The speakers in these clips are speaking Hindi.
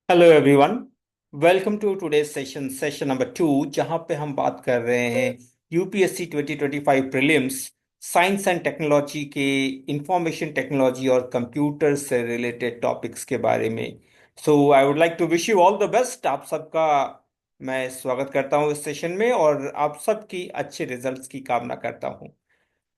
Hello everyone. Welcome to today session number 2, जहां पे हम बात कर रहे हैं UPSC 2025 prelims science and technology के इंफॉर्मेशन टेक्नोलॉजी और कंप्यूटर से रिलेटेड टॉपिक्स के बारे में। So I would like to wish you all the best. आप सबका मैं स्वागत करता हूं इस सेशन में और आप सबकी अच्छे रिजल्ट्स की कामना करता हूं।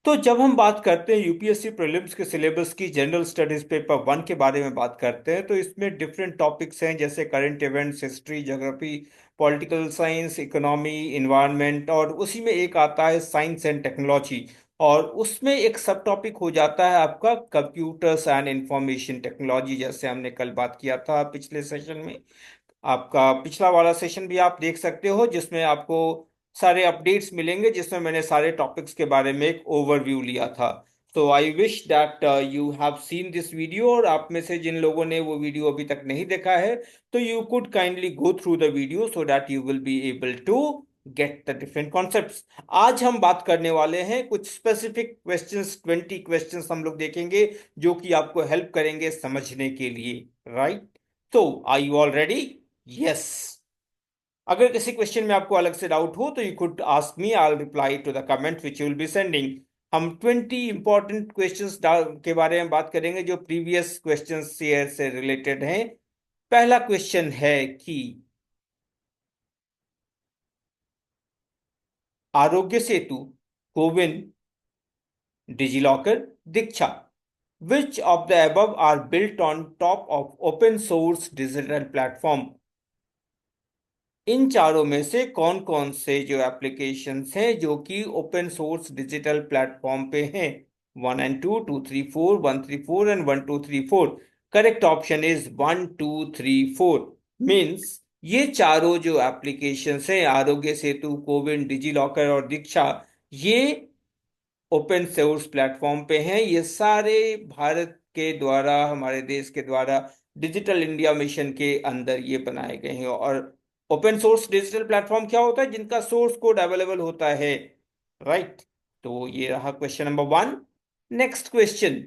तो जब हम बात करते हैं यूपीएससी प्रीलिम्स के सिलेबस की जनरल स्टडीज पेपर 1 के बारे में बात करते हैं, तो इसमें डिफरेंट टॉपिक्स हैं जैसे current events, history, geography, political science, economy, environment, और उसी में एक आता है साइंस एंड टेक्नोलॉजी। और उसमें एक सब टॉपिक हो जाता है आपका कंप्यूटर्स एंड इंफॉर्मेशन टेक्नोलॉजी, जैसे हमने कल बात किया था पिछले सेशन में। आपका पिछला वाला सेशन भी आप देख सकते हो, जिसमें आपको सारे अपडेट्स मिलेंगे, जिसमें मैंने सारे टॉपिक्स के बारे में एक ओवरव्यू लिया था। तो I wish that you have seen this video, और आप में से जिन लोगों ने वो वीडियो अभी तक नहीं देखा है, तो you could kindly go through the video so that you will be able to get the different concepts. आज हम बात करने वाले हैं कुछ स्पेसिफिक क्वेश्चंस, 20 क्वेश्चंस हम लोग देखेंगे जो कि आपको हेल्प करेंगे समझने के लिए। राइट? तो are you all ready? Yes. अगर किसी क्वेश्चन में आपको अलग से डाउट हो तो you could ask me, I will reply to the comment which you will be sending. हम 20 इंपॉर्टेंट क्वेश्चंस के बारे में बात करेंगे जो प्रीवियस क्वेश्चंस से रिलेटेड हैं। पहला क्वेश्चन है कि Aarogya Setu, CoWIN, DigiLocker, Diksha, which of the above are built on top of open source digital platform? इन चारों में से कौन कौन से जो एप्लीकेशंस हैं जो कि ओपन सोर्स डिजिटल प्लेटफॉर्म पे हैं? 1 and 2, 2, 3, 4, 1, 3, 4 and 1, 2, 3, 4। Correct option is 1, 2, 3, 4। Means ये चारों जो एप्लीकेशंस हैं, आरोग्य सेतु, कोविन, डिजी लॉकर और दीक्षा, ये ओपन सोर्स प्लेटफॉर्म पे हैं। ये सारे भारत के द्वारा, हमारे देश के द्वारा डिजिटल इंडिया मिशन के अंदर ये बनाए गए हैं। और ओपन सोर्स डिजिटल प्लेटफॉर्म क्या होता है? जिनका सोर्स कोड अवेलेबल होता है। राइट? तो ये रहा question number 1। Next question.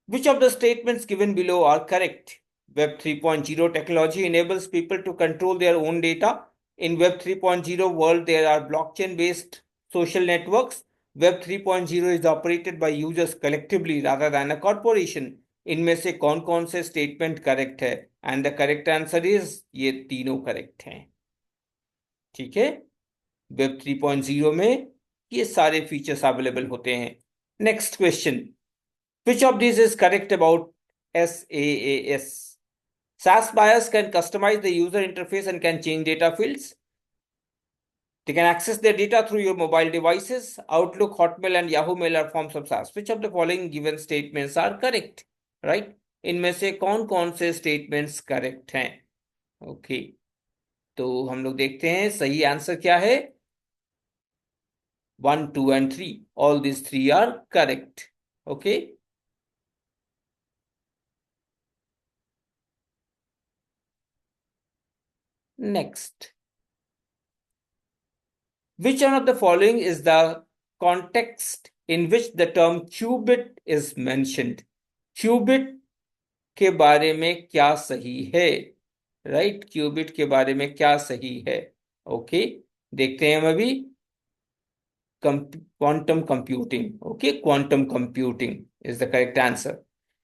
Which of the statements given below are correct? Web 3.0 technology enables people to control their own data. In Web 3.0 world, there are blockchain-based social networks. Web 3.0 is operated by users collectively rather than a corporation. इनमें से कौन कौन से स्टेटमेंट करेक्ट है? And the correct answer is ये तीनों करेक्ट हैं। ठीक है? वेब 3.0 में ये सारे फीचर्स अवेलेबल होते हैं। Next question. Which of these is correct about SaaS? SaaS buyers can customize the user interface and can change data fields. They can access their data through your mobile devices. Outlook, Hotmail, and Yahoo Mail are forms of SaaS. Which of the following given statements are correct? Right? इनमें से कौन कौन से स्टेटमेंट्स करेक्ट हैं? ओके, तो हम लोग देखते हैं सही आंसर क्या है। 1, 2 and 3, all these three are correct. Okay. Next. Which one of the following is the context in which the term qubit is mentioned? Qubit के बारे में क्या सही है? राइट? क्यूबिट के बारे में क्या सही है? ओके, देखते हैं हम अभी। Quantum computing. Okay, quantum computing is the correct answer.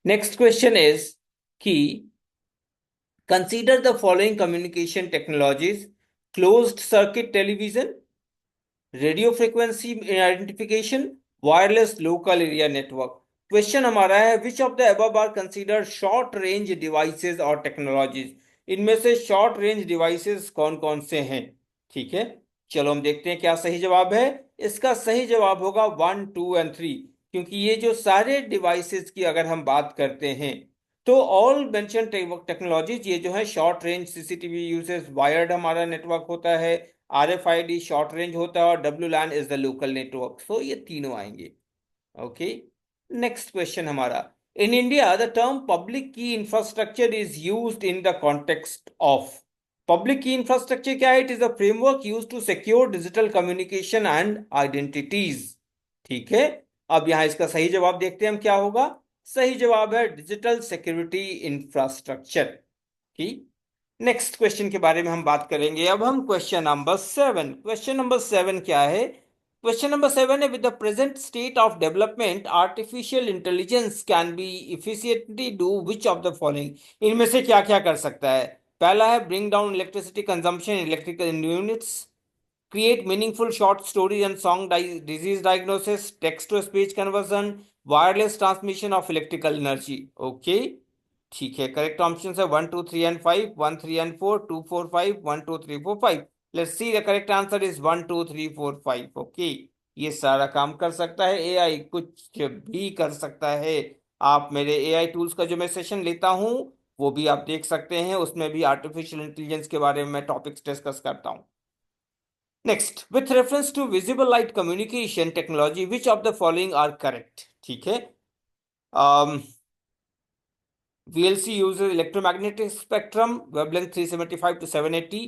Next question is कि consider the following communication technologies: closed circuit television, radio frequency identification, wireless local area network. Question हमारा है which of the above are considered short range devices और टेक्नोलॉजीज? इनमें से शॉर्ट रेंज डिवाइसेस कौन कौन से हैं? ठीक है, चलो हम देखते हैं क्या सही जवाब है। इसका सही जवाब होगा 1, 2 and 3, क्योंकि ये जो सारे डिवाइसेस की अगर हम बात करते हैं, तो ऑल मेंशन टेक्नोलॉजीज ये जो है short range CCTV uses, wired हमारा नेटवर्क होता है, RFID शॉर्ट रेंज होता है, और WLAN is the local network. So ये तीनों आएंगे। ओके, नेक्स्ट क्वेश्चन हमारा। In India the term public key infrastructure is used in the context of. Public key infrastructure क्या है? It is a framework used to secure digital communication and identities. ठीक है, अब यहाँ इसका सही जवाब देखते हैं हम क्या होगा। सही जवाब है डिजिटल सिक्योरिटी इंफ्रास्ट्रक्चर की। नेक्स्ट क्वेश्चन के बारे में हम बात करेंगे। अब हम क्वेश्चन नंबर 7 क्या है। क्वेश्चन नंबर 7 है, with the present state of development artificial intelligence can be efficiently do which of the following. इनमें से क्या क्या कर सकता है। पहला है bring down electricity consumption electrical units, create meaningful short stories and disease diagnosis, text to speech conversion, wireless transmission of electrical energy. Okay, ठीक है। करेक्ट ऑप्शन है 1 2 3 and 5, 1 3 and 4, 2 4 5, 1 2 3 4 5। Let's see the correct answer is 1 2 3 4 5। Okay, ये सारा काम कर सकता है एआई, कुछ भी कर सकता है। आप मेरे एआई टूल्स का जो मैं सेशन लेता हूँ वो भी आप देख सकते हैं, उसमें भी आर्टिफिशियल इंटेलिजेंस के बारे में मैं टॉपिक्स डिस्कस करता हूँ। Next, with reference to visible light communication technology which of the following are correct. ठीक है। VLC uses electromagnetic spectrum, wavelength 375 to 780.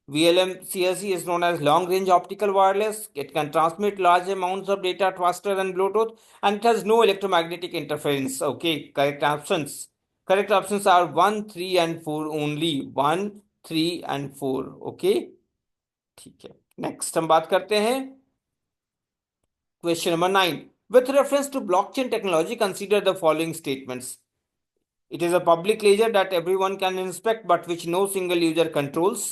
VLM-CLC is known as long-range optical wireless. It can transmit large amounts of data faster than Bluetooth, and it has no electromagnetic interference. Okay, correct options. Correct options are 1, 3, and 4 only. 1, 3, and 4. Okay, ठीक है। नेक्स्ट हम बात करते हैं question number 9। With reference to blockchain technology, consider the following statements. It is a public ledger that everyone can inspect but which no single user controls.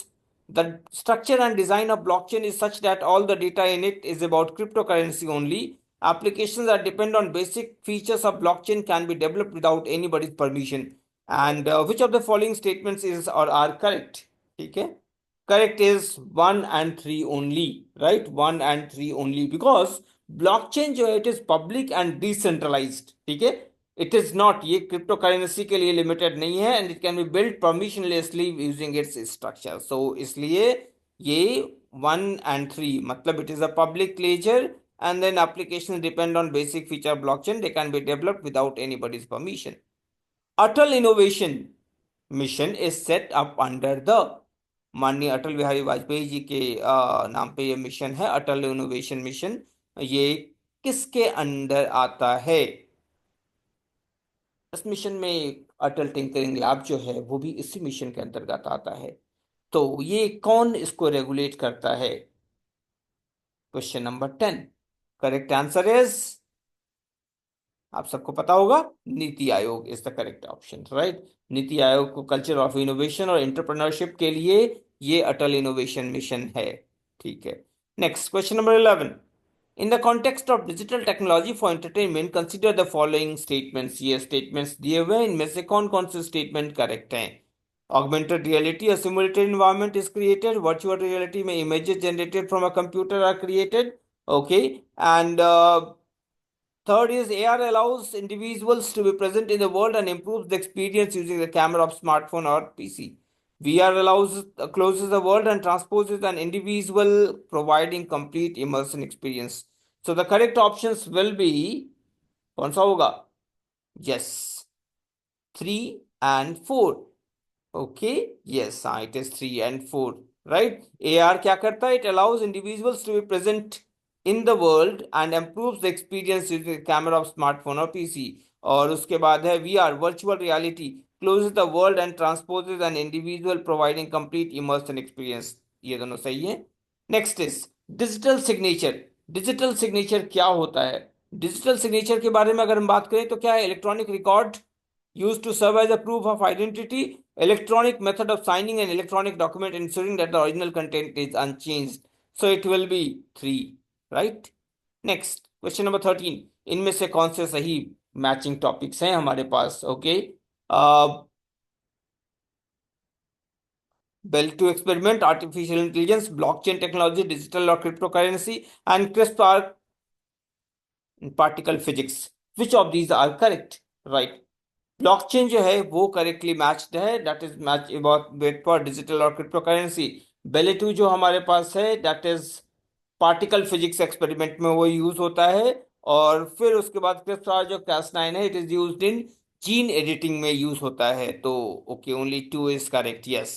The structure and design of blockchain is such that all the data in it is about cryptocurrency only. Applications that depend on basic features of blockchain can be developed without anybody's permission. And which of the following statements is or are correct? ठीक है। Correct is 1 and 3 only, right? 1 and 3 only, because blockchain जो है it is public and decentralized. ठीक है। इट इज नॉट, ये क्रिप्टो करेंसी के लिए लिमिटेड नहीं है, and it can be build permissionlessly using its structure. So इसलिए ये 1 and 3 मतलब it is a public ledger and then application depend on basic feature blockchain, they can be developed without anybody's permission. Atal innovation mission is set up under the, माननीय अटल बिहारी वाजपेयी जी के नाम पे ये मिशन है, अटल इनोवेशन मिशन। ये किसके अंडर आता है। इस मिशन में अटल टिंकरिंग लैब जो है वो भी इसी मिशन के अंतर्गत आता है। तो ये कौन इसको रेगुलेट करता है। Question number 10। Correct answer is, आप सबको पता होगा, NITI Aayog is the correct option, right. NITI Aayog को कल्चर ऑफ इनोवेशन और एंटरप्रेन्योरशिप के लिए ये अटल इनोवेशन मिशन है। ठीक है। Next, question number 11। In the context of digital technology for entertainment, consider the following statements. ये statements दिए हुए हैं, इनमें से कौन कौन से statement correct हैं। Augmented reality, a simulated environment is created. Virtual reality में images generated from a computer are created. Okay, and third is AR allows individuals to be present in the world and improves the experience using the camera of smartphone or PC. VR allows closes the world and transposes an individual, providing complete immersion experience. So the correct options will be कौन सा होगा। Yes, 3 and 4. Okay, yes, it is 3 and 4, right? AR क्या करता है? It allows individuals to be present in the world and improves the experience using the camera of smartphone or PC. और उसके बाद है VR, virtual reality, closes the world and transposes an individual, providing complete immersion experience. ये दोनों सही है। Next is digital signature. Digital signature क्या होता है। डिजिटल सिग्नेचर के बारे में अगर हम बात करें तो क्या है, electronic record used to serve as a proof of identity, electronic method of signing an electronic document ensuring that the original content is unchanged. So it will be 3, right? Next, question number 13। इनमें से कौन से सही मैचिंग टॉपिक्स हैं हमारे पास। Okay, Belle two experiment, artificial intelligence, blockchain technology, digital और crypto currency, and CRISPR particle physics. Which of these are correct, right. Blockchain जो है वो करेक्टली मैच्ड है, that is match about wait for digital और क्रिप्टो करेंसी। बेले टू जो हमारे पास है that is particle physics experiment में वो यूज होता है। और फिर उसके बाद क्रिस्प जो Cas9 है, it is used in gene editing में यूज होता है। तो okay, only 2 is correct, yes.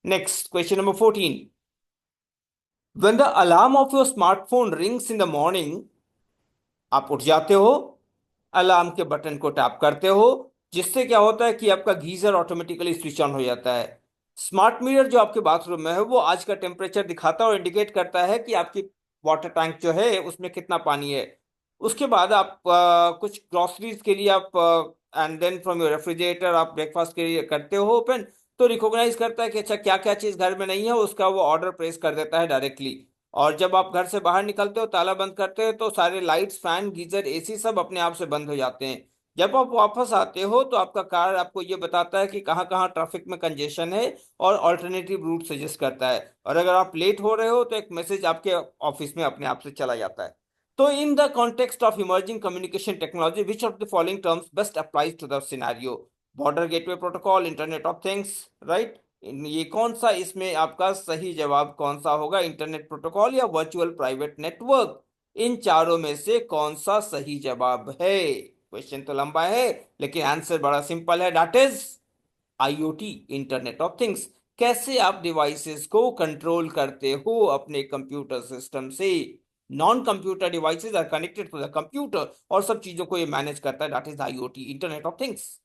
Next, question number 14। When the alarm of your smartphone rings in the morning, आप उठ जाते हो, अलार्म के बटन को टैप करते हो, जिससे क्या होता है कि आपका गीजर ऑटोमेटिकली स्विच ऑन हो जाता है। स्मार्ट मीटर जो आपके बाथरूम में है वो आज का टेम्परेचर दिखाता है और इंडिकेट करता है कि आपकी वाटर टैंक जो है उसमें कितना पानी है। उसके बाद आप कुछ ग्रोसरीज के लिए आप and then from your refrigerator आप ब्रेकफास्ट के लिए करते हो ओपन, तो रिकॉग्नाइज करता है कि अच्छा क्या क्या चीज घर में नहीं है, उसका वो ऑर्डर प्लेस कर देता है डायरेक्टली। और जब आप घर से बाहर निकलते हो ताला बंद करते हो तो सारे लाइट्स फैन गीजर एसी सब अपने आप से बंद हो जाते हैं। जब आप वापस आते हो तो आपका कार आपको ये बताता है कि कहाँ कहाँ ट्रैफिक में कंजेशन है और ऑल्टरनेटिव रूट सजेस्ट करता है। और अगर आप लेट हो रहे हो तो एक मैसेज आपके ऑफिस में अपने आप से चला जाता है। तो in the context of emerging communication technology, which of the following terms best applies to the scenario? Border Gateway Protocol, Internet of Things, right? ये कौन सा इसमें आपका सही जवाब कौन सा होगा, इंटरनेट प्रोटोकॉल या वर्चुअल प्राइवेट नेटवर्क? इन चारों में से कौन सा सही जवाब है? क्वेश्चन तो लंबा है लेकिन आंसर बड़ा सिंपल है, that is IoT, internet of things. कैसे आप डिवाइसेस को कंट्रोल करते हो अपने कंप्यूटर सिस्टम से। Non computer devices are connected to the computer और सब चीजों को ये मैनेज करता है, that is IoT, internet of things.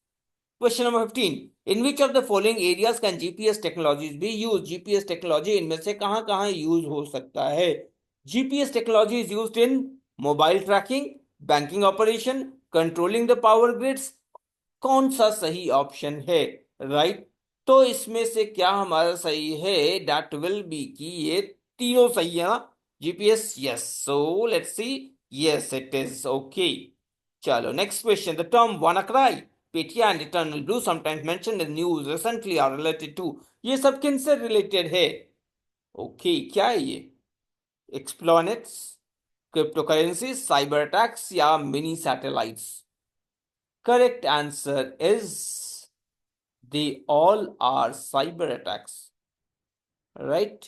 Question number 15, in which of the following areas can GPS technologies be use? GPS technology इनमें से कहां कहां यूज हो सकता है? GPS technology is used in mobile trekking, banking operation, controlling the power grids. कौन सा सही ऑप्शन है? राइट, तो इसमें से क्या हमारा सही है? दैट विल बी कि ये तीनों सही है ना? GPS, yes, so let's see, yes it is okay. चलो next question, the term WannaCry, Petya and eternal blue sometimes mentioned in news recently are related to, ये सब किन से रिलेटेड है? ओके, क्या है ये? एक्सप्लॉनेट्स, क्रिप्टोकरेंसी, साइबर अटैक्स या mini satellites? Correct answer is they all are cyber attacks, right?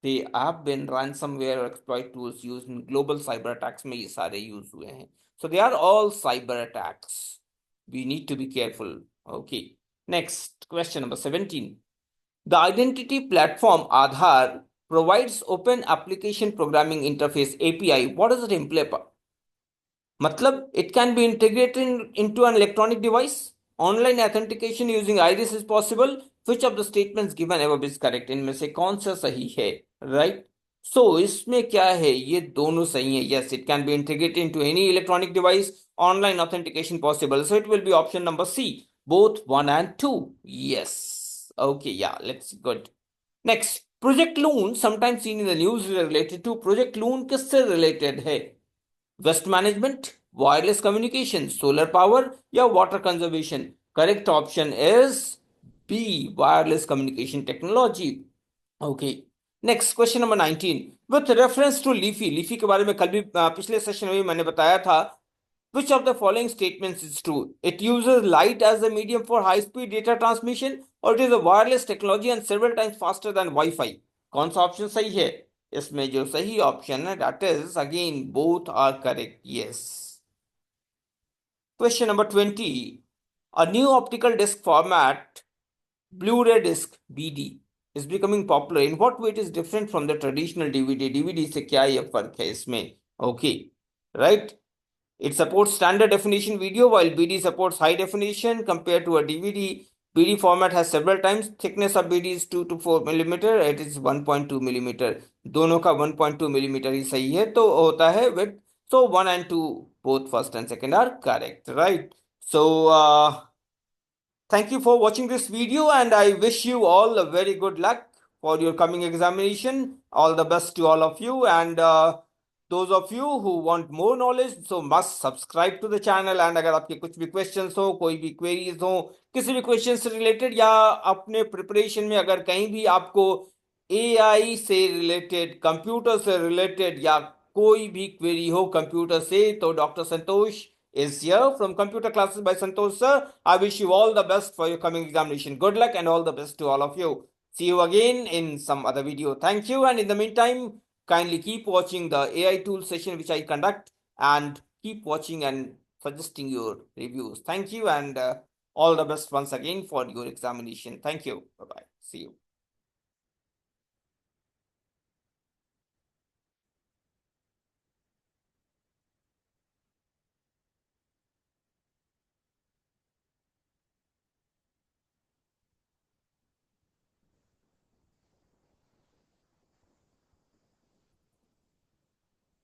They have been ransomware or exploit tools used in global cyber attacks में ये सारे use हुए हैं. So they are all cyber attacks. We need to be careful. Okay. Next, question number 17. The identity platform Aadhaar provides open application programming interface API. What does it imply? मतलब it can be integrated into an electronic device. Online authentication using iris is possible. Which of the statements given above is correct? इनमें से कौन सा सही है? Right? So इसमें क्या है? ये दोनों सही है. Yes, it can be integrated into any electronic device. Online authentication possible. So it will be option number C. Both 1 and 2. Yes. Okay, yeah, let's good. Next, Project Loon, sometimes seen in the news related to Project Loon किससे related है? Waste management, wireless communication, solar power या water conservation? Correct option is B, wireless communication technology. Okay, next question number 19, with reference to LiFi, LiFi के बारे में कल भी पिछले सेशन में भी मैंने बताया था। Which of the following statements is true? It uses light as a medium for high-speed data transmission, or it is a wireless technology and several times faster than Wi-Fi? कौन सा ऑप्शन सही है? इसमें जो सही ऑप्शन है that is again both are correct. Yes. Question number 20. A new optical disc format, Blu-ray disc (BD), is becoming popular. In what way it is different from the traditional DVD? DVD से क्या ये फर्क है इसमें? Okay, right? It supports standard definition video while BD supports high definition compared to a DVD. BD format has several times thickness of BD is 2 to 4 millimeter. It is 1.2 millimeter. दोनों का 1.2 millimeter ही सही है तो होता है width. So 1 and 2 both first and second are correct, right? So thank you for watching this video and I wish you all a very good luck for your coming examination. All the best to all of you and those of you who want more knowledge so must subscribe to the channel and अगर आपके कुछ भी questions हो, कोई भी queries हो, किसी भी question से related या अपने preparation में अगर कहीं भी आपको AI से related, computer से related या कोई भी query हो computer से तो Dr. Santosh is here from Computer Classes by Santosh sir. I wish you all the best for your coming examination. Good luck and all the best to all of you. See you again in some other video. Thank you. And in the meantime, kindly keep watching the AI tool session which I conduct and keep watching and suggesting your reviews. Thank you and all the best once again for your examination. Thank you. Bye-bye. See you.